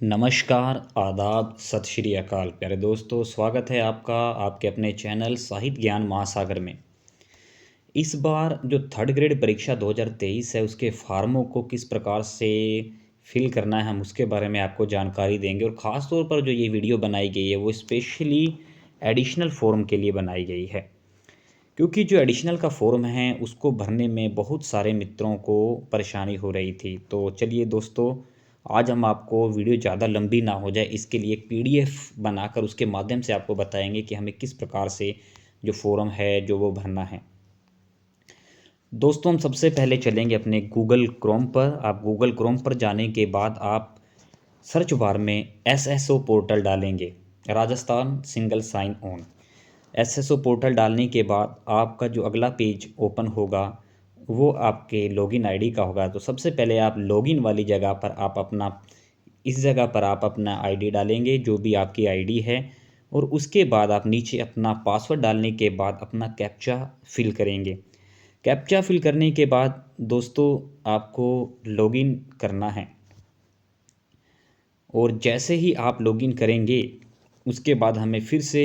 नमस्कार, आदाब, सत श्री अकाल प्यारे दोस्तों। स्वागत है आपका आपके अपने चैनल साहित्य ज्ञान महासागर में। इस बार जो थर्ड ग्रेड परीक्षा 2023 है उसके फार्मों को किस प्रकार से फिल करना है हम उसके बारे में आपको जानकारी देंगे। और ख़ास तौर पर जो ये वीडियो बनाई गई है वो स्पेशली एडिशनल फॉर्म के लिए बनाई गई है, क्योंकि जो एडिशनल का फॉर्म है उसको भरने में बहुत सारे मित्रों को परेशानी हो रही थी। तो चलिए दोस्तों, आज हम आपको वीडियो ज़्यादा लंबी ना हो जाए इसके लिए एक पीडीएफ बनाकर उसके माध्यम से आपको बताएंगे कि हमें किस प्रकार से जो फॉर्म है जो वो भरना है। दोस्तों, हम सबसे पहले चलेंगे अपने गूगल क्रोम पर। आप गूगल क्रोम पर जाने के बाद आप सर्च बार में एसएसओ पोर्टल डालेंगे, Rajasthan single sign on. SSO portal डालने के बाद आपका जो अगला पेज ओपन होगा वो आपके लॉगिन आईडी का होगा। तो सबसे पहले आप लॉगिन वाली जगह पर आप अपना इस जगह पर आप अपना आईडी डालेंगे, जो भी आपकी आईडी है, और उसके बाद आप नीचे अपना पासवर्ड डालने के बाद अपना कैप्चा फिल करेंगे। कैप्चा फिल करने के बाद दोस्तों आपको लॉगिन करना है, और जैसे ही आप लॉगिन करेंगे उसके बाद हमें फिर से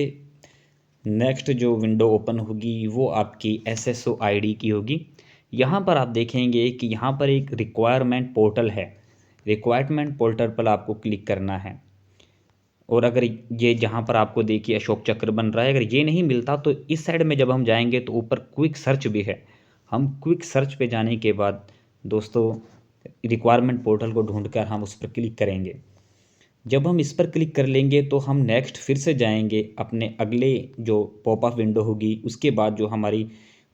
नेक्स्ट जो विंडो ओपन होगी वो आपकी एसएसओ आईडी की होगी। यहाँ पर आप देखेंगे कि यहाँ पर एक रिक्वायरमेंट पोर्टल है। रिक्वायरमेंट पोर्टल पर आपको क्लिक करना है, और अगर ये जहाँ पर आपको देखिए अशोक चक्र बन रहा है, अगर ये नहीं मिलता तो इस साइड में जब हम जाएंगे तो ऊपर क्विक सर्च भी है। हम क्विक सर्च पे जाने के बाद दोस्तों रिक्वायरमेंट पोर्टल को ढूंढकर हम उस पर क्लिक करेंगे। जब हम इस पर क्लिक कर लेंगे तो हम नेक्स्ट फिर से जाएंगे अपने अगले जो पॉपअप विंडो होगी। उसके बाद जो हमारी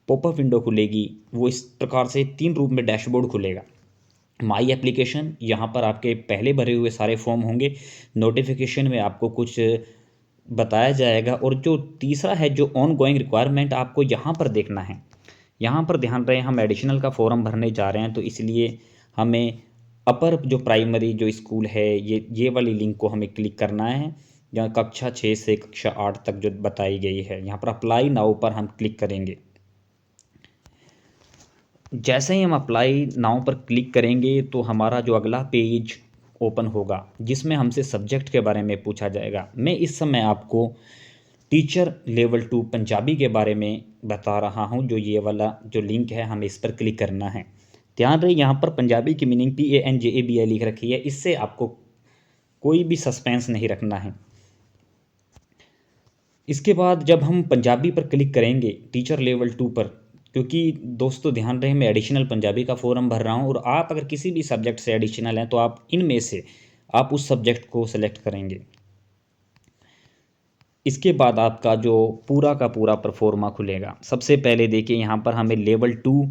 पॉपअप विंडो खुलेगी वो इस प्रकार से 3 रूप में डैशबोर्ड खुलेगा। माई एप्लीकेशन, यहाँ पर आपके पहले भरे हुए सारे फॉर्म होंगे। नोटिफिकेशन में आपको कुछ बताया जाएगा, और जो तीसरा है जो ऑन गोइंग रिक्वायरमेंट, आपको यहाँ पर देखना है। यहाँ पर ध्यान रहे हम एडिशनल का फॉर्म भरने जा रहे हैं, तो इसलिए हमें अपर जो प्राइमरी जो स्कूल है ये वाली लिंक को हमें क्लिक करना है, जहाँ कक्षा 6 से कक्षा 8 तक जो बताई गई है। यहाँ पर अप्लाई नाउ पर हम क्लिक करेंगे। जैसे ही हम अप्लाई नाउ पर क्लिक करेंगे तो हमारा जो अगला पेज ओपन होगा जिसमें हमसे सब्जेक्ट के बारे में पूछा जाएगा। मैं इस समय आपको टीचर लेवल 2 पंजाबी के बारे में बता रहा हूं। जो ये वाला जो लिंक है हमें इस पर क्लिक करना है। ध्यान रहे यहाँ पर पंजाबी की मीनिंग PANJABI लिख रखी है, इससे आपको कोई भी सस्पेंस नहीं रखना है। इसके बाद जब हम पंजाबी पर क्लिक करेंगे टीचर लेवल 2 पर, क्योंकि दोस्तों ध्यान रहे मैं एडिशनल पंजाबी का फॉर्म भर रहा हूँ, और आप अगर किसी भी सब्जेक्ट से एडिशनल हैं तो आप इनमें से आप उस सब्जेक्ट को सेलेक्ट करेंगे। इसके बाद आपका जो पूरा का पूरा परफॉर्मा खुलेगा। सबसे पहले देखिए यहाँ पर हमें लेवल 2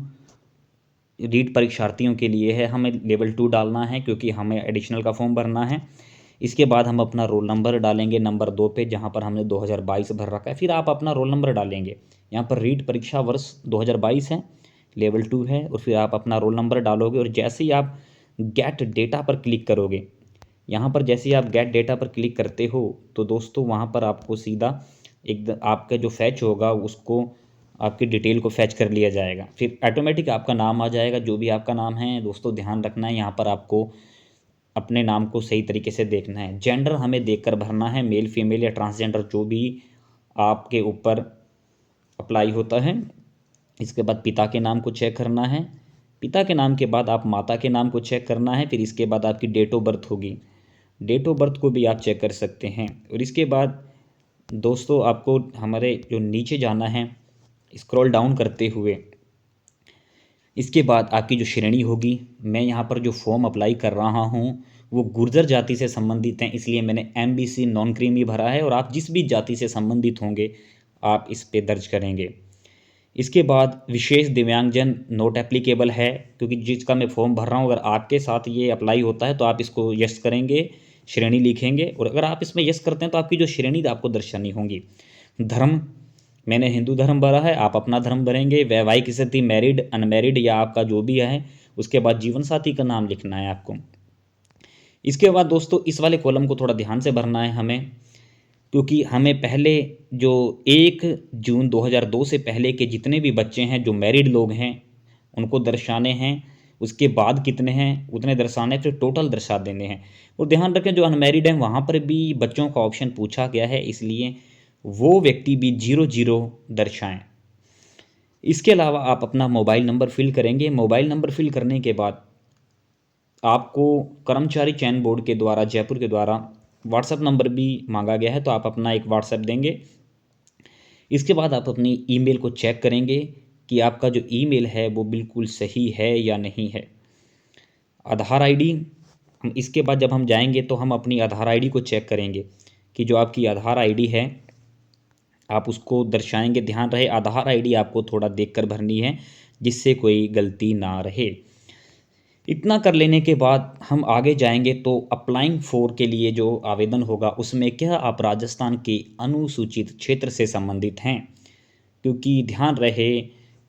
रीट परीक्षार्थियों के लिए है, हमें लेवल 2 डालना है क्योंकि हमें एडिशनल का फॉर्म भरना है। इसके बाद हम अपना रोल नंबर डालेंगे नंबर 2 पे, जहाँ पर हमने 2022 भर रखा है। फिर आप अपना रोल नंबर डालेंगे। यहाँ पर रीट परीक्षा वर्ष 2022 है, लेवल 2 है, और फिर आप अपना रोल नंबर डालोगे। और जैसे ही आप गेट डेटा पर क्लिक करोगे, यहाँ पर जैसे ही आप गेट डेटा पर क्लिक करते हो तो दोस्तों वहाँ पर आपको सीधा एक आपका जो फैच होगा उसको आपकी डिटेल को फैच कर लिया जाएगा। फिर ऑटोमेटिक आपका नाम आ जाएगा, जो भी आपका नाम है। दोस्तों ध्यान रखना है यहाँ पर आपको अपने नाम को सही तरीके से देखना है। जेंडर हमें देखकर भरना है, मेल फीमेल या ट्रांसजेंडर जो भी आपके ऊपर अप्लाई होता है। इसके बाद पिता के नाम को चेक करना है। पिता के नाम के बाद आप माता के नाम को चेक करना है। फिर इसके बाद आपकी डेट ऑफ बर्थ होगी, डेट ऑफ बर्थ को भी आप चेक कर सकते हैं। और इसके बाद दोस्तों आपको हमारे जो नीचे जाना है स्क्रॉल डाउन करते हुए। इसके बाद आपकी जो श्रेणी होगी, मैं यहाँ पर जो फॉर्म अप्लाई कर रहा हूँ वो गुर्जर जाति से संबंधित हैं, इसलिए मैंने MBC नॉन क्रीमी भरा है। और आप जिस भी जाति से संबंधित होंगे आप इस पे दर्ज करेंगे। इसके बाद विशेष दिव्यांगजन नोट एप्लीकेबल है, क्योंकि जिसका मैं फॉर्म भर रहा हूँ अगर आपके साथ ये अप्लाई होता है तो आप इसको यस करेंगे, श्रेणी लिखेंगे। और अगर आप इसमें यस करते हैं तो आपकी जो श्रेणी आपको दर्शानी होगी। धर्म, मैंने हिंदू धर्म भरा है, आप अपना धर्म भरेंगे। वैवाहिक स्थिति मैरिड अनमैरिड या आपका जो भी है। उसके बाद जीवन साथी का नाम लिखना है आपको। इसके बाद दोस्तों इस वाले कॉलम को थोड़ा ध्यान से भरना है हमें, क्योंकि हमें पहले जो 1 जून 2002 से पहले के जितने भी बच्चे हैं जो मैरिड लोग हैं उनको दर्शाने हैं। उसके बाद कितने हैं उतने दर्शाने, फिर टोटल दर्शा देने हैं। और ध्यान रखें जो अनमैरिड हैं वहाँ पर भी बच्चों का ऑप्शन पूछा गया है, इसलिए वो व्यक्ति भी 00 दर्शाएं। इसके अलावा आप अपना मोबाइल नंबर फिल करेंगे। मोबाइल नंबर फिल करने के बाद आपको कर्मचारी चयन बोर्ड के द्वारा, जयपुर के द्वारा व्हाट्सएप नंबर भी मांगा गया है, तो आप अपना एक व्हाट्सएप देंगे। इसके बाद आप अपनी ईमेल को चेक करेंगे कि आपका जो ईमेल है वो बिल्कुल सही है या नहीं है। आधार आईडी, हम इसके बाद जब हम जाएंगे तो हम अपनी आधार आईडी को चेक करेंगे कि जो आपकी आधार आईडी है आप उसको दर्शाएंगे। ध्यान रहे आधार आईडी आपको थोड़ा देखकर भरनी है जिससे कोई गलती ना रहे। इतना कर लेने के बाद हम आगे जाएंगे तो अप्लाइंग फॉर के लिए जो आवेदन होगा उसमें क्या आप राजस्थान के अनुसूचित क्षेत्र से संबंधित हैं, क्योंकि ध्यान रहे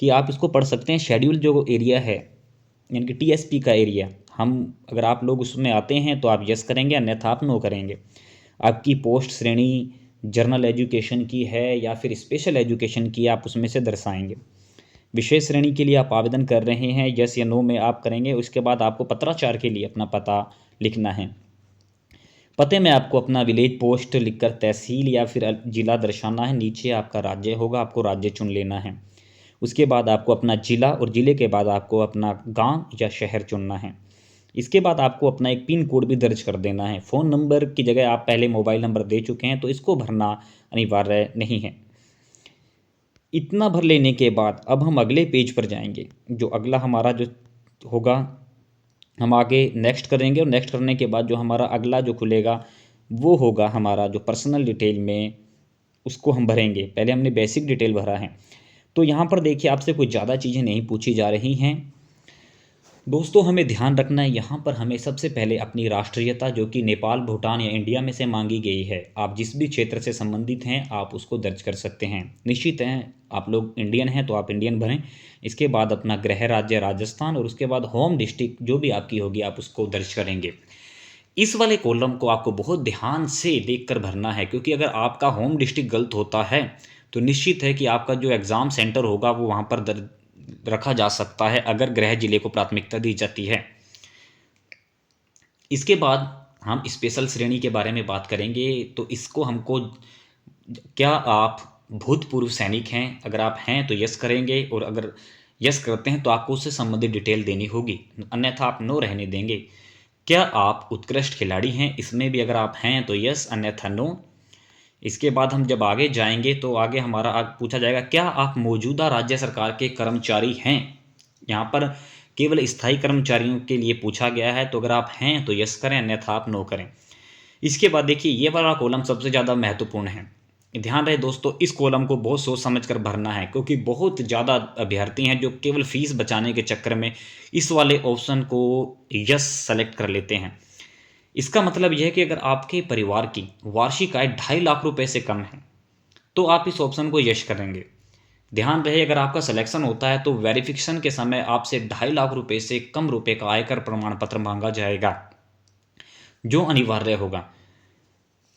कि आप इसको पढ़ सकते हैं शेड्यूल जो एरिया है यानी कि टीएसपी का एरिया, हम अगर आप लोग उसमें आते हैं तो आप यस करेंगे, अन्यथा आप नो करेंगे। आपकी पोस्ट श्रेणी जर्नल एजुकेशन की है या फिर स्पेशल एजुकेशन की, आप उसमें से दर्शाएंगे। विशेष श्रेणी के लिए आप आवेदन कर रहे हैं, यस या नो में आप करेंगे। उसके बाद आपको पत्राचार के लिए अपना पता लिखना है। पते में आपको अपना विलेज पोस्ट लिखकर तहसील या फिर जिला दर्शाना है। नीचे आपका राज्य होगा, आपको राज्य चुन लेना है। उसके बाद आपको अपना जिला और ज़िले के बाद आपको अपना गांव या शहर चुनना है। इसके बाद आपको अपना एक पिन कोड भी दर्ज कर देना है। फ़ोन नंबर की जगह आप पहले मोबाइल नंबर दे चुके हैं तो इसको भरना अनिवार्य नहीं है। इतना भर लेने के बाद अब हम अगले पेज पर जाएंगे। जो अगला हमारा जो होगा हम आगे नेक्स्ट करेंगे, और नेक्स्ट करने के बाद जो हमारा अगला जो खुलेगा वो होगा हमारा जो पर्सनल डिटेल में, उसको हम भरेंगे। पहले हमने बेसिक डिटेल भरा है। तो यहाँ पर देखिए आपसे कोई ज़्यादा चीज़ें नहीं पूछी जा रही हैं। दोस्तों हमें ध्यान रखना है, यहाँ पर हमें सबसे पहले अपनी राष्ट्रीयता जो कि नेपाल, भूटान या इंडिया में से मांगी गई है, आप जिस भी क्षेत्र से संबंधित हैं आप उसको दर्ज कर सकते हैं। निश्चित है आप लोग इंडियन हैं तो आप इंडियन भरें। इसके बाद अपना गृह राज्य राजस्थान और उसके बाद होम डिस्ट्रिक्ट जो भी आपकी होगी आप उसको दर्ज करेंगे। इस वाले कॉलम को आपको बहुत ध्यान से देखकर भरना है, क्योंकि अगर आपका होम डिस्ट्रिक्ट गलत होता है तो निश्चित है कि आपका जो एग्ज़ाम सेंटर होगा वो वहाँ पर रखा जा सकता है अगर गृह जिले को प्राथमिकता दी जाती है। इसके बाद हम स्पेशल श्रेणी के बारे में बात करेंगे। तो इसको हमको, क्या आप भूतपूर्व सैनिक हैं? अगर आप हैं तो यस करेंगे, और अगर यस करते हैं तो आपको उससे संबंधित डिटेल देनी होगी, अन्यथा आप नो रहने देंगे। क्या आप उत्कृष्ट खिलाड़ी हैं? इसमें भी अगर आप हैं तो यस, अन्यथा नो। इसके बाद हम जब आगे जाएंगे तो आगे हमारा पूछा जाएगा क्या आप मौजूदा राज्य सरकार के कर्मचारी हैं? यहाँ पर केवल स्थायी कर्मचारियों के लिए पूछा गया है, तो अगर आप हैं तो यस करें, अन्यथा आप नो करें। इसके बाद देखिए ये वाला कॉलम सबसे ज़्यादा महत्वपूर्ण है। ध्यान रहे दोस्तों इस कॉलम को बहुत सोच समझ कर भरना है, क्योंकि बहुत ज़्यादा अभ्यर्थी हैं जो केवल फीस बचाने के चक्कर में इस वाले ऑप्शन को यस सेलेक्ट कर लेते हैं। इसका मतलब यह है कि अगर आपके परिवार की वार्षिक आय 2.5 लाख रुपए से कम है तो आप इस ऑप्शन को यश करेंगे। ध्यान रहे अगर आपका सिलेक्शन होता है तो वेरिफिकेशन के समय आपसे 2.5 लाख रुपए से कम रुपए का आयकर प्रमाण पत्र मांगा जाएगा, जो अनिवार्य होगा।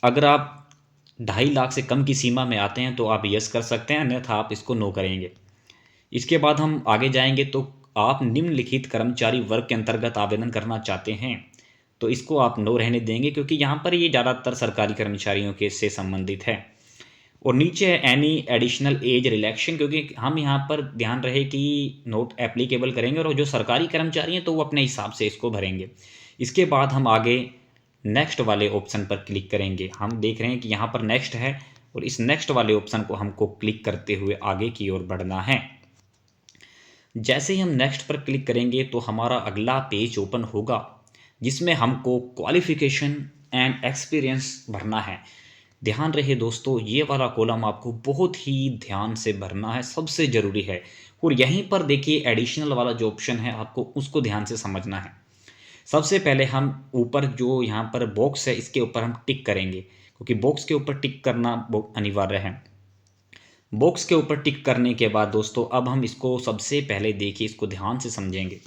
अगर आप 2.5 लाख से कम की सीमा में आते हैं तो आप यस कर सकते हैं, अन्यथा आप इसको नो करेंगे। इसके बाद हम आगे जाएंगे तो आप निम्नलिखित कर्मचारी वर्ग के अंतर्गत आवेदन करना चाहते हैं तो इसको आप नो रहने देंगे, क्योंकि यहाँ पर ये ज़्यादातर सरकारी कर्मचारियों के से संबंधित है। और नीचे है एनी एडिशनल एज रिलैक्सेशन, क्योंकि हम यहाँ पर ध्यान रहे कि नोट एप्लीकेबल करेंगे और जो सरकारी कर्मचारी हैं तो वो अपने हिसाब से इसको भरेंगे। इसके बाद हम आगे नेक्स्ट वाले ऑप्शन पर क्लिक करेंगे। हम देख रहे हैं कि यहाँ पर नेक्स्ट है और इस नेक्स्ट वाले ऑप्शन को हमको क्लिक करते हुए आगे की ओर बढ़ना है। जैसे ही हम नेक्स्ट पर क्लिक करेंगे तो हमारा अगला पेज ओपन होगा जिसमें हमको क्वालिफिकेशन एंड एक्सपीरियंस भरना है। ध्यान रहे दोस्तों ये वाला कॉलम आपको बहुत ही ध्यान से भरना है, सबसे ज़रूरी है। और यहीं पर देखिए एडिशनल वाला जो ऑप्शन है आपको उसको ध्यान से समझना है। सबसे पहले हम ऊपर जो यहाँ पर बॉक्स है इसके ऊपर हम टिक करेंगे, क्योंकि बॉक्स के ऊपर टिक करना अनिवार्य है। बॉक्स के ऊपर टिक करने के बाद दोस्तों अब हम इसको सबसे पहले देखिए, इसको ध्यान से समझेंगे।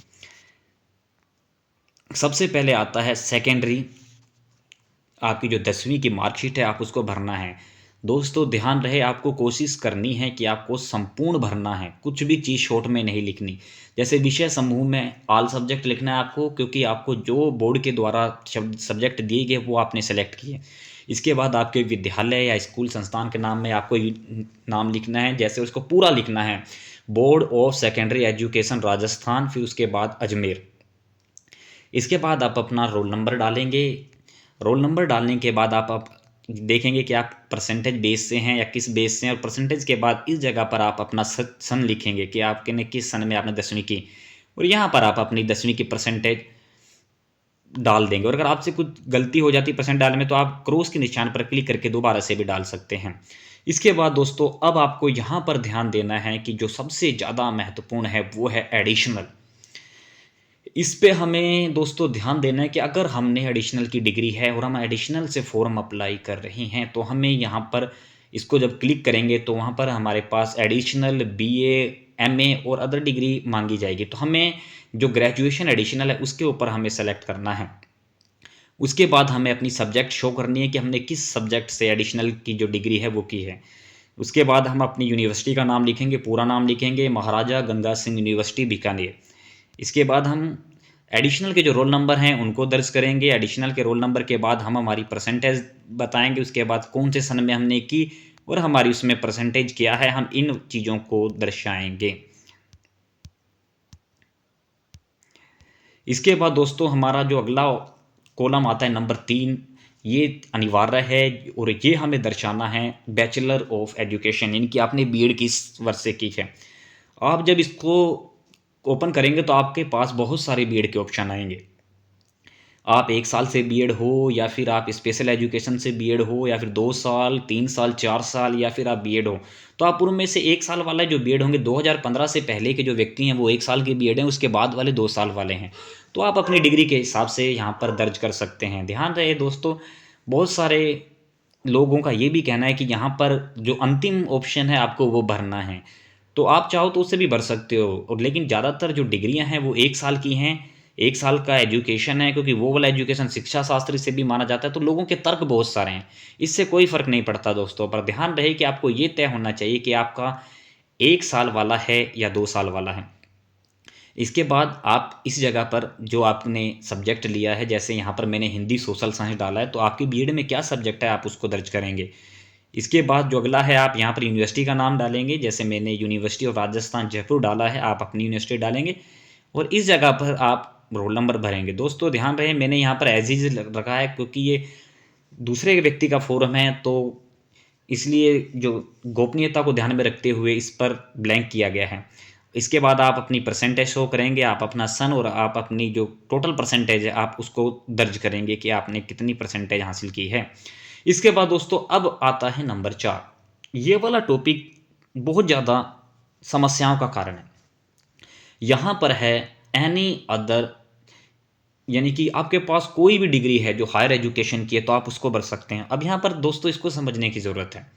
सबसे पहले आता है सेकेंडरी, आपकी जो 10वीं की मार्कशीट है आप उसको भरना है। दोस्तों ध्यान रहे, आपको कोशिश करनी है कि आपको संपूर्ण भरना है, कुछ भी चीज़ शॉर्ट में नहीं लिखनी। जैसे विषय समूह में ऑल सब्जेक्ट लिखना है आपको, क्योंकि आपको जो बोर्ड के द्वारा शब्द सब्जेक्ट दिए गए वो आपने सेलेक्ट किए। इसके बाद आपके विद्यालय या स्कूल संस्थान के नाम में आपको नाम लिखना है, जैसे उसको पूरा लिखना है, board of secondary education Rajasthan, फिर उसके बाद अजमेर। इसके बाद आप अपना रोल नंबर डालेंगे। रोल नंबर डालने के बाद आप देखेंगे कि आप परसेंटेज बेस से हैं या किस बेस से हैं, और परसेंटेज के बाद इस जगह पर आप अपना सन लिखेंगे कि आपने किस सन में आपने 10वीं की, और यहाँ पर आप अपनी 10वीं की परसेंटेज डाल देंगे। और अगर आपसे कुछ गलती हो जाती परसेंट डालने में तो आप क्रॉस के निशान पर क्लिक करके दोबारा से भी डाल सकते हैं। इसके बाद दोस्तों अब आपको यहाँ पर ध्यान देना है कि जो सबसे ज़्यादा महत्वपूर्ण है वो है एडिशनल। इस पे हमें दोस्तों ध्यान देना है कि अगर हमने एडिशनल की डिग्री है और हम एडिशनल से फॉर्म अप्लाई कर रहे हैं तो हमें यहाँ पर इसको जब क्लिक करेंगे तो वहाँ पर हमारे पास एडिशनल बीए, एमए और अदर डिग्री मांगी जाएगी। तो हमें जो ग्रेजुएशन एडिशनल है उसके ऊपर हमें सेलेक्ट करना है। उसके बाद हमें अपनी सब्जेक्ट शो करनी है कि हमने किस सब्जेक्ट से एडिशनल की जो डिग्री है वो की है। उसके बाद हम अपनी यूनिवर्सिटी का नाम लिखेंगे, पूरा नाम लिखेंगे, महाराजा गंगा सिंह यूनिवर्सिटी बीकानेर। इसके बाद हम एडिशनल के जो रोल नंबर हैं उनको दर्ज करेंगे। एडिशनल के रोल नंबर के बाद हम हमारी परसेंटेज बताएंगे, उसके बाद कौन से सन में हमने की और हमारी उसमें परसेंटेज क्या है, हम इन चीज़ों को दर्शाएंगे। इसके बाद दोस्तों हमारा जो अगला कॉलम आता है नंबर 3, ये अनिवार्य है और ये हमें दर्शाना है बैचलर ऑफ एजुकेशन, यानी कि आपने बीएड किस वर्ष से की है। आप जब इसको ओपन करेंगे तो आपके पास बहुत सारे बीएड के ऑप्शन आएंगे। आप 1 साल से बीएड हो, या फिर आप स्पेशल एजुकेशन से बीएड हो, या फिर 2 साल, 3 साल, 4 साल, या फिर आप बीएड हो। तो आप उनमें से 1 साल वाला जो बीएड होंगे, 2015 से पहले के जो व्यक्ति हैं वो 1 साल के बीएड हैं, उसके बाद वाले 2 साल वाले हैं। तो आप अपनी डिग्री के हिसाब से यहाँ पर दर्ज कर सकते हैं। ध्यान रहे दोस्तों, बहुत सारे लोगों का ये भी कहना है कि यहाँ पर जो अंतिम ऑप्शन है आपको वो भरना है, तो आप चाहो तो उससे भी भर सकते हो। और लेकिन ज़्यादातर जो डिग्रियाँ हैं वो 1 साल की हैं, 1 साल का एजुकेशन है, क्योंकि वो वाला एजुकेशन शिक्षा शास्त्र से भी माना जाता है। तो लोगों के तर्क बहुत सारे हैं, इससे कोई फ़र्क नहीं पड़ता दोस्तों। पर ध्यान रहे कि आपको ये तय होना चाहिए कि आपका 1 साल वाला है या 2 साल वाला है। इसके बाद आप इस जगह पर जो आपने सब्जेक्ट लिया है, जैसे यहाँ पर मैंने हिंदी सोशल साइंस डाला है, तो आपकी बीएड में क्या सब्जेक्ट है आप उसको दर्ज करेंगे। इसके बाद जो अगला है, आप यहाँ पर यूनिवर्सिटी का नाम डालेंगे। जैसे मैंने यूनिवर्सिटी ऑफ राजस्थान जयपुर डाला है, आप अपनी यूनिवर्सिटी डालेंगे और इस जगह पर आप रोल नंबर भरेंगे। दोस्तों ध्यान रहे, मैंने यहाँ पर एज इज रखा है क्योंकि ये दूसरे व्यक्ति का फॉर्म है, तो इसलिए जो गोपनीयता को ध्यान में रखते हुए इस पर ब्लैंक किया गया है। इसके बाद आप अपनी परसेंटेज शो करेंगे, आप अपना सन और आप अपनी जो टोटल परसेंटेज है आप उसको दर्ज करेंगे कि आपने कितनी परसेंटेज हासिल की है। इसके बाद दोस्तों अब आता है नंबर 4। ये वाला टॉपिक बहुत ज़्यादा समस्याओं का कारण है। यहाँ पर है एनी अदर, यानी कि आपके पास कोई भी डिग्री है जो हायर एजुकेशन की है तो आप उसको भर सकते हैं। अब यहाँ पर दोस्तों इसको समझने की ज़रूरत है।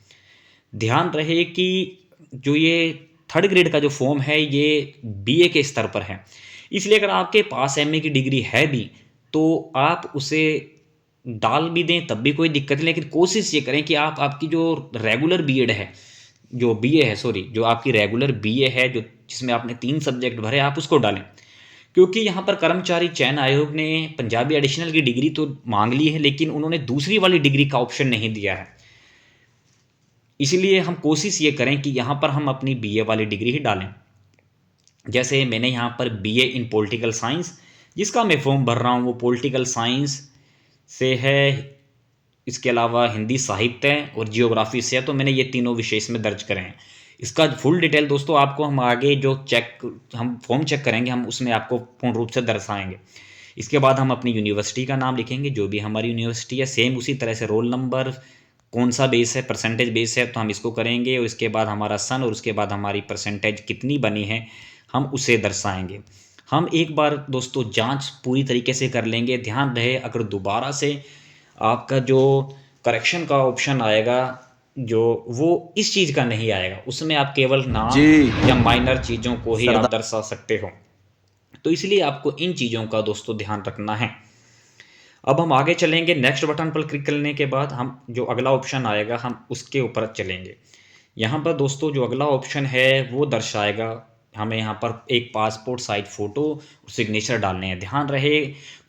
ध्यान रहे कि जो ये 3rd ग्रेड का जो फॉर्म है ये बीए के स्तर पर है, इसलिए अगर आपके पास एमए की डिग्री है भी तो आप उसे डाल भी दें तब भी कोई दिक्कत नहीं। लेकिन कोशिश ये करें कि आप आपकी जो रेगुलर बीएड है, जो बीए है सॉरी, जो आपकी रेगुलर बीए है जो जिसमें आपने 3 सब्जेक्ट भरे आप उसको डालें। क्योंकि यहाँ पर कर्मचारी चयन आयोग ने पंजाबी एडिशनल की डिग्री तो मांग ली है, लेकिन उन्होंने दूसरी वाली डिग्री का ऑप्शन नहीं दिया है। इसलिए हम कोशिश ये करें कि यहाँ पर हम अपनी बीए वाली डिग्री ही डालें। जैसे मैंने यहाँ पर बीए इन पॉलिटिकल साइंस, जिसका मैं फॉर्म भर रहा हूँ वो पॉलिटिकल साइंस से है, इसके अलावा हिंदी साहित्य और जियोग्राफी से है, तो मैंने ये तीनों विषय इसमें दर्ज करे हैं। इसका फुल डिटेल दोस्तों आपको हम आगे जो हम फॉर्म चेक करेंगे हम उसमें आपको पूर्ण रूप से दर्शाएंगे। इसके बाद हम अपनी यूनिवर्सिटी का नाम लिखेंगे, जो भी हमारी यूनिवर्सिटी है, सेम उसी तरह से रोल नंबर, कौन सा बेस है, परसेंटेज बेस है तो हम इसको करेंगे, और इसके बाद हमारा सन और उसके बाद हमारी परसेंटेज कितनी बनी है हम उसे दर्शाएंगे। हम एक बार दोस्तों जांच पूरी तरीके से कर लेंगे। ध्यान रहे अगर दोबारा से आपका जो करेक्शन का ऑप्शन आएगा जो वो इस चीज़ का नहीं आएगा, उसमें आप केवल नाम या माइनर चीज़ों को ही आप दर्शा सकते हो। तो इसलिए आपको इन चीज़ों का दोस्तों ध्यान रखना है। अब हम आगे चलेंगे, नेक्स्ट बटन पर क्लिक करने के बाद हम जो अगला ऑप्शन आएगा हम उसके ऊपर चलेंगे। यहाँ पर दोस्तों जो अगला ऑप्शन है वो दर्शाएगा हमें यहाँ पर एक पासपोर्ट साइज फ़ोटो और सिग्नेचर डालने हैं। ध्यान रहे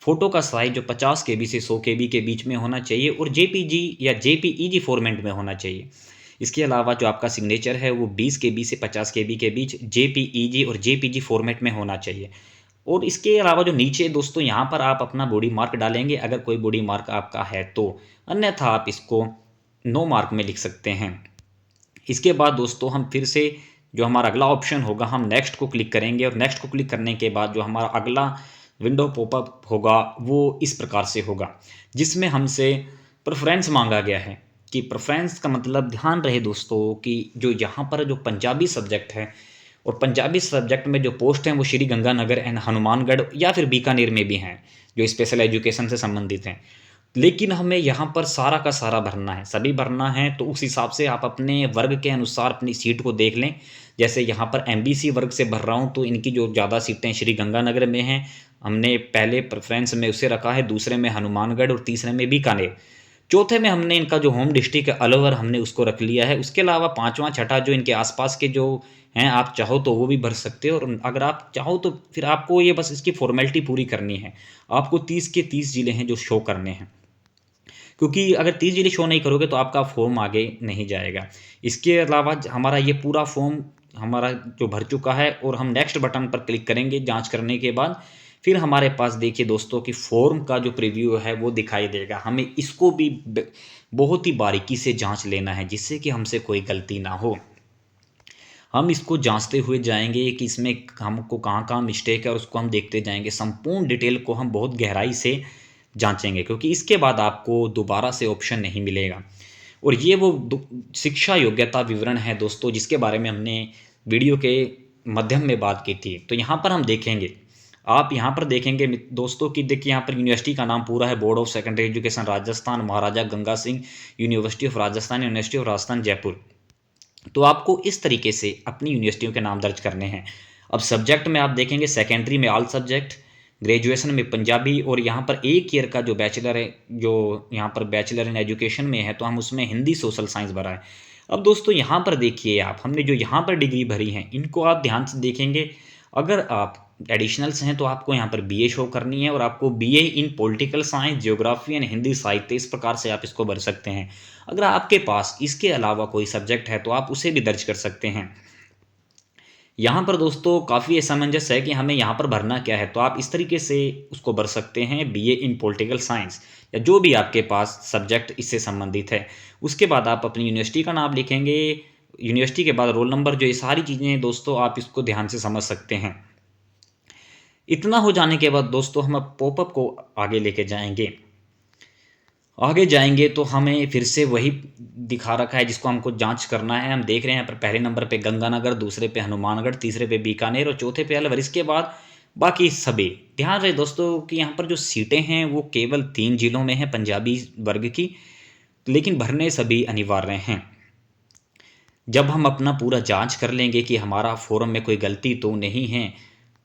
फ़ोटो का साइज़ जो 50 केबी से 100 केबी के बीच में होना चाहिए और जेपीजी या जेपीईजी फॉर्मेट में होना चाहिए। इसके अलावा जो आपका सिग्नेचर है वो 20 केबी से 50 केबी के बीच जेपीईजी और जेपीजी फॉर्मेट में होना चाहिए। और इसके अलावा जो नीचे दोस्तों यहाँ पर आप अपना बॉडी मार्क डालेंगे अगर कोई बॉडी मार्क आपका है तो, अन्यथा आप इसको नो मार्क में लिख सकते हैं। इसके बाद दोस्तों हम फिर से जो हमारा अगला ऑप्शन होगा हम नेक्स्ट को क्लिक करेंगे और नेक्स्ट को क्लिक करने के बाद जो हमारा अगला विंडो पॉपअप होगा वो इस प्रकार से होगा, जिसमें हमसे प्रेफरेंस मांगा गया है। कि प्रेफरेंस का मतलब ध्यान रहे दोस्तों कि जो यहाँ पर जो पंजाबी सब्जेक्ट है और पंजाबी सब्जेक्ट में जो पोस्ट हैं वो श्री गंगानगर एंड हनुमानगढ़ या फिर बीकानेर में भी हैं जो स्पेशल एजुकेशन से संबंधित हैं। लेकिन हमें यहाँ पर सारा का सारा भरना है, सभी भरना है, तो उस हिसाब से आप अपने वर्ग के अनुसार अपनी सीट को देख लें। जैसे यहाँ पर एमबीसी वर्ग से भर रहा हूँ तो इनकी जो ज़्यादा सीटें श्री गंगानगर में हैं, हमने पहले प्रेफरेंस में उसे रखा है, दूसरे में हनुमानगढ़ और तीसरे में बीकानेर, चौथे में हमने इनका जो होम डिस्ट्रिक्ट है अलवर हमने उसको रख लिया है। उसके अलावा पाँचवा छठा जो इनके आसपास के जो हैं आप चाहो तो वो भी भर सकते हो, और अगर आप चाहो तो फिर आपको ये बस इसकी फॉर्मेलिटी पूरी करनी है। आपको 30 के 30 ज़िले हैं जो शो करने हैं, क्योंकि अगर 30 ज़िले शो नहीं करोगे तो आपका फॉर्म आगे नहीं जाएगा। इसके अलावा हमारा ये पूरा फॉर्म हमारा जो भर चुका है और हम नेक्स्ट बटन पर क्लिक करेंगे जांच करने के बाद, फिर हमारे पास देखिए दोस्तों कि फॉर्म का जो प्रीव्यू है वो दिखाई देगा। हमें इसको भी बहुत ही बारीकी से जांच लेना है जिससे कि हमसे कोई गलती ना हो। हम इसको जांचते हुए जाएंगे कि इसमें हमको कहाँ कहाँ मिस्टेक है और उसको हम देखते जाएंगे। संपूर्ण डिटेल को हम बहुत गहराई से जांचेंगे, क्योंकि इसके बाद आपको दोबारा से ऑप्शन नहीं मिलेगा। और ये वो शिक्षा योग्यता विवरण है दोस्तों जिसके बारे में हमने वीडियो के माध्यम में बात की थी। तो यहाँ पर हम देखेंगे, आप यहाँ पर देखेंगे दोस्तों कि देखिए यहाँ पर यूनिवर्सिटी का नाम पूरा है board of secondary education Rajasthan, Maharaja Ganga Singh university of Rajasthan, university of Rajasthan Jaipur. तो आपको इस तरीके से अपनी यूनिवर्सिटियों के नाम दर्ज करने हैं। अब सब्जेक्ट में आप देखेंगे सेकेंडरी में ऑल सब्जेक्ट, ग्रेजुएशन में पंजाबी, और यहाँ पर एक ईयर का जो बैचलर है, जो यहाँ पर बैचलर इन एजुकेशन में है तो हम उसमें हिंदी सोशल साइंस भरा है। अब दोस्तों यहाँ पर देखिए आप, हमने जो यहाँ पर डिग्री भरी है इनको आप ध्यान से देखेंगे। अगर आप एडिशनल्स हैं तो आपको यहाँ पर बीए शो करनी है, और आपको BA in political science, geography and Hindi साहित्य, इस प्रकार से आप इसको भर सकते हैं। अगर आपके पास इसके अलावा कोई सब्जेक्ट है तो आप उसे भी दर्ज कर सकते हैं। यहाँ पर दोस्तों काफ़ी असमंजस है कि हमें यहाँ पर भरना क्या है, तो आप इस तरीके से उसको भर सकते हैं बीए इन पॉलिटिकल साइंस या जो भी आपके पास सब्जेक्ट इससे संबंधित है। उसके बाद आप अपनी यूनिवर्सिटी का नाम लिखेंगे, यूनिवर्सिटी के बाद रोल नंबर, जो ये सारी चीज़ें दोस्तों आप इसको ध्यान से समझ सकते हैं। इतना हो जाने के बाद दोस्तों हम अब पॉपअप को आगे लेके जाएंगे। आगे जाएंगे तो हमें फिर से वही दिखा रखा है जिसको हमको जांच करना है। हम देख रहे हैं पर पहले नंबर पे गंगानगर, दूसरे पे हनुमानगढ़, तीसरे पे बीकानेर और चौथे पे अलवर। इसके बाद बाकी सभी। ध्यान रहे दोस्तों कि यहाँ पर जो सीटें हैं वो केवल 3 जिलों में हैं पंजाबी वर्ग की, लेकिन भरने सभी अनिवार्य हैं। जब हम अपना पूरा जांच कर लेंगे कि हमारा फॉर्म में कोई गलती तो नहीं है,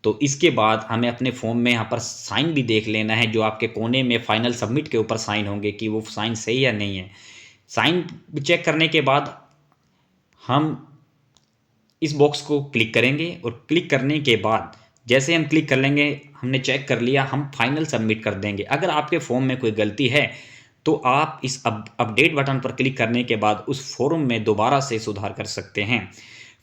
तो इसके बाद हमें अपने फॉर्म में यहाँ पर साइन भी देख लेना है, जो आपके कोने में फाइनल सबमिट के ऊपर साइन होंगे कि वो साइन सही या नहीं है। साइन चेक करने के बाद हम इस बॉक्स को क्लिक करेंगे, और क्लिक करने के बाद जैसे हम क्लिक कर लेंगे, हमने चेक कर लिया, हम फाइनल सबमिट कर देंगे। अगर आपके फॉर्म में कोई गलती है तो आप इस अपडेट बटन पर क्लिक करने के बाद उस फॉर्म में दोबारा से सुधार कर सकते हैं।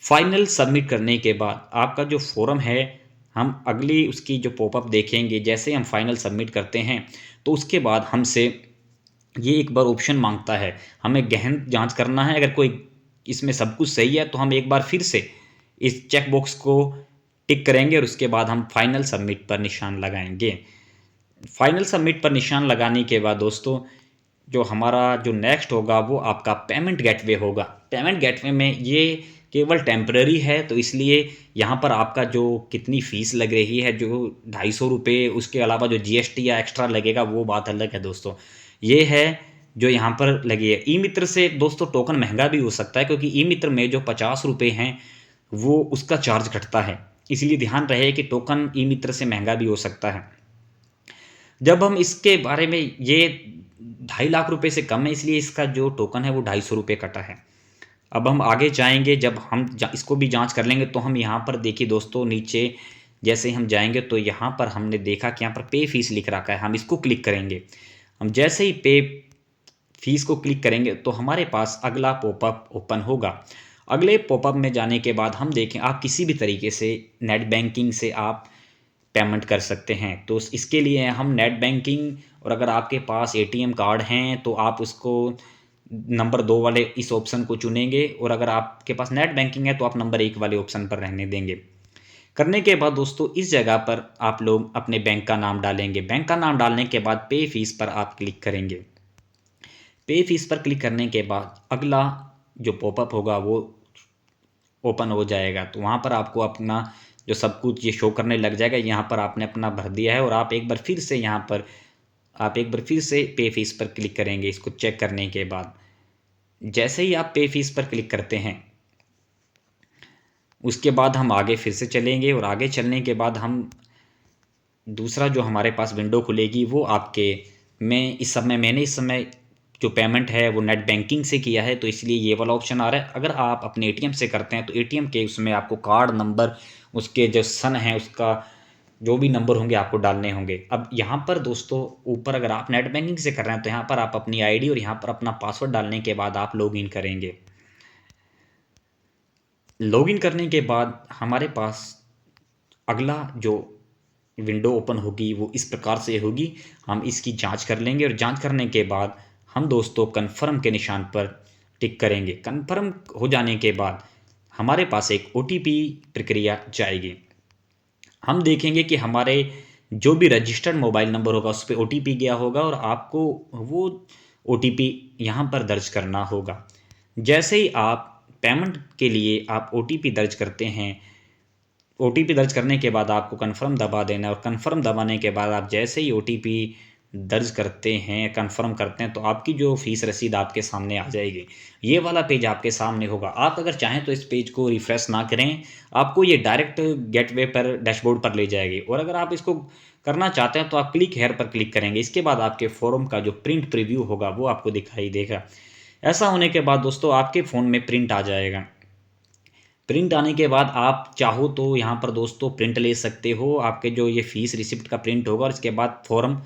फाइनल सबमिट करने के बाद आपका जो फॉर्म है, हम अगली उसकी जो पॉपअप देखेंगे। जैसे हम फाइनल सबमिट करते हैं तो उसके बाद हमसे ये एक बार ऑप्शन मांगता है, हमें गहन जांच करना है। अगर कोई इसमें सब कुछ सही है तो हम एक बार फिर से इस चेक बॉक्स को टिक करेंगे और उसके बाद हम फाइनल सबमिट पर निशान लगाएंगे। फाइनल सबमिट पर निशान लगाने के बाद दोस्तों जो हमारा जो नेक्स्ट होगा वो आपका पेमेंट गेटवे होगा। पेमेंट गेटवे में ये केवल टेम्पररी है, तो इसलिए यहाँ पर आपका जो कितनी फ़ीस लग रही है, जो 250 रुपये, उसके अलावा जो जीएसटी या एक्स्ट्रा लगेगा वो बात अलग है दोस्तों। ये है जो यहाँ पर लगी है। ई मित्र से दोस्तों टोकन महंगा भी हो सकता है, क्योंकि ई मित्र में जो 50 रुपये हैं वो उसका चार्ज घटता है, इसलिए ध्यान रहे कि टोकन ई मित्र से महंगा भी हो सकता है। जब हम इसके बारे में, ये 2.5 लाख रुपए से कम है इसलिए इसका जो टोकन है वो 250 रुपये कटा है। अब हम आगे जाएंगे, जब हम इसको भी जांच कर लेंगे तो हम यहाँ पर देखिए दोस्तों, नीचे जैसे हम जाएंगे तो यहाँ पर हमने देखा कि यहाँ पर पे फीस लिख रखा है, हम इसको क्लिक करेंगे। हम जैसे ही पे फीस को क्लिक करेंगे तो हमारे पास अगला पॉपअप ओपन होगा। अगले पॉपअप में जाने के बाद हम देखें, आप किसी भी तरीके से नेट बैंकिंग से आप पेमेंट कर सकते हैं। तो इसके लिए हम नेट बैंकिंग, और अगर आपके पास एटीएम कार्ड हैं तो आप उसको नंबर 2 वाले इस ऑप्शन को चुनेंगे, और अगर आपके पास नेट बैंकिंग है तो आप नंबर 1 वाले ऑप्शन पर रहने देंगे। करने के बाद दोस्तों इस जगह पर आप लोग अपने बैंक का नाम डालेंगे। बैंक का नाम डालने के बाद पे फीस पर आप क्लिक करेंगे। पे फीस पर क्लिक करने के बाद अगला जो पॉपअप होगा वो ओपन हो जाएगा। तो वहाँ पर आपको अपना जो सब कुछ ये शो करने लग जाएगा। यहाँ पर आपने अपना भर दिया है, और आप एक बार फिर से यहाँ पर पे फीस पर क्लिक करेंगे। इसको चेक करने के बाद जैसे ही आप पे फीस पर क्लिक करते हैं, उसके बाद हम आगे फिर से चलेंगे, और आगे चलने के बाद हम दूसरा जो हमारे पास विंडो खुलेगी वो आपके, मैंने इस समय जो पेमेंट है वो नेट बैंकिंग से किया है तो इसलिए ये वाला ऑप्शन आ रहा है। अगर आप अपने एटीएम से करते हैं तो एटीएम के उसमें आपको कार्ड नंबर, उसके जो सन है उसका जो भी नंबर होंगे आपको डालने होंगे। अब यहाँ पर दोस्तों ऊपर अगर आप नेट बैंकिंग से कर रहे हैं तो यहाँ पर आप अपनी आईडी और यहाँ पर अपना पासवर्ड डालने के बाद आप लॉगिन करेंगे। लॉगिन करने के बाद हमारे पास अगला जो विंडो ओपन होगी वो इस प्रकार से होगी। हम इसकी जांच कर लेंगे, और जांच करने के बाद हम दोस्तों कन्फर्म के निशान पर टिक करेंगे। कन्फर्म हो जाने के बाद हमारे पास एक ओटीपी प्रक्रिया जाएगी। हम देखेंगे कि हमारे जो भी रजिस्टर्ड मोबाइल नंबर होगा उस पर ओटीपी गया होगा, और आपको वो ओटीपी यहाँ पर दर्ज करना होगा। जैसे ही आप पेमेंट के लिए आप ओटीपी दर्ज करते हैं, ओटीपी दर्ज करने के बाद आपको कन्फर्म दबा देना है, और कन्फर्म दबाने के बाद आप जैसे ही ओटीपी दर्ज करते हैं, कन्फर्म करते हैं, तो आपकी जो फीस रसीद आपके सामने आ जाएगी। ये वाला पेज आपके सामने होगा। आप अगर चाहें तो इस पेज को रिफ़्रेश ना करें, आपको ये डायरेक्ट गेटवे पर, डैशबोर्ड पर ले जाएगी। और अगर आप इसको करना चाहते हैं तो आप क्लिक हेयर पर क्लिक करेंगे। इसके बाद आपके फॉर्म का जो प्रिंट प्रीव्यू होगा वो आपको दिखाई देगा। ऐसा होने के बाद दोस्तों आपके फ़ोन में प्रिंट आ जाएगा। प्रिंट आने के बाद आप चाहो तो यहाँ पर दोस्तों प्रिंट ले सकते हो। आपके जो ये फ़ीस रिसिप्ट का प्रिंट होगा, और इसके बाद फॉर्म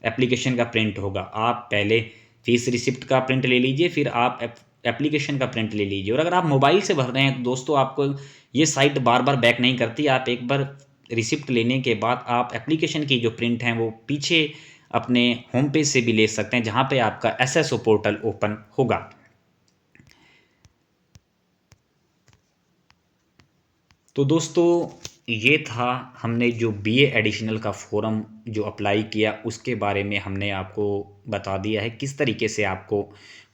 एप्लीकेशन का प्रिंट होगा। आप पहले फ़ीस रिसिप्ट का प्रिंट ले लीजिए, फिर आप एप्लीकेशन का प्रिंट ले लीजिए। और अगर आप मोबाइल से भर रहे हैं तो दोस्तों आपको ये साइट बार बार बैक नहीं करती। आप एक बार रिसिप्ट लेने के बाद आप एप्लीकेशन की जो प्रिंट हैं वो पीछे अपने होम पेज से भी ले सकते हैं, जहाँ पे आपका एसएसओ पोर्टल ओपन होगा। तो दोस्तों ये था, हमने जो बीए एडिशनल का फॉर्म जो अप्लाई किया उसके बारे में हमने आपको बता दिया है किस तरीके से आपको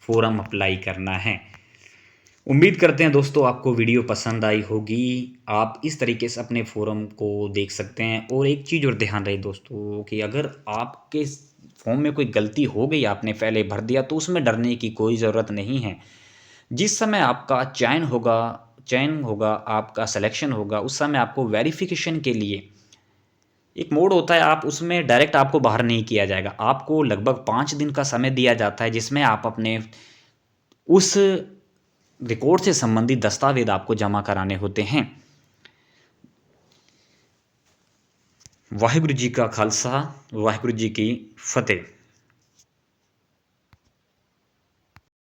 फॉर्म अप्लाई करना है। उम्मीद करते हैं दोस्तों आपको वीडियो पसंद आई होगी। आप इस तरीके से अपने फॉर्म को देख सकते हैं। और एक चीज़ और ध्यान रहे दोस्तों कि अगर आपके फॉर्म में कोई गलती हो गई, आपने पहले भर दिया, तो उसमें डरने की कोई ज़रूरत नहीं है। जिस समय आपका चयन होगा, आपका सिलेक्शन होगा, उस समय आपको वेरिफिकेशन के लिए एक मोड होता है, आप उसमें डायरेक्ट आपको बाहर नहीं किया जाएगा। आपको लगभग 5 दिन का समय दिया जाता है जिसमें आप अपने उस रिकॉर्ड से संबंधित दस्तावेज आपको जमा कराने होते हैं। वाहिगुरु जी का खालसा, वाहिगुरु जी की फतेह।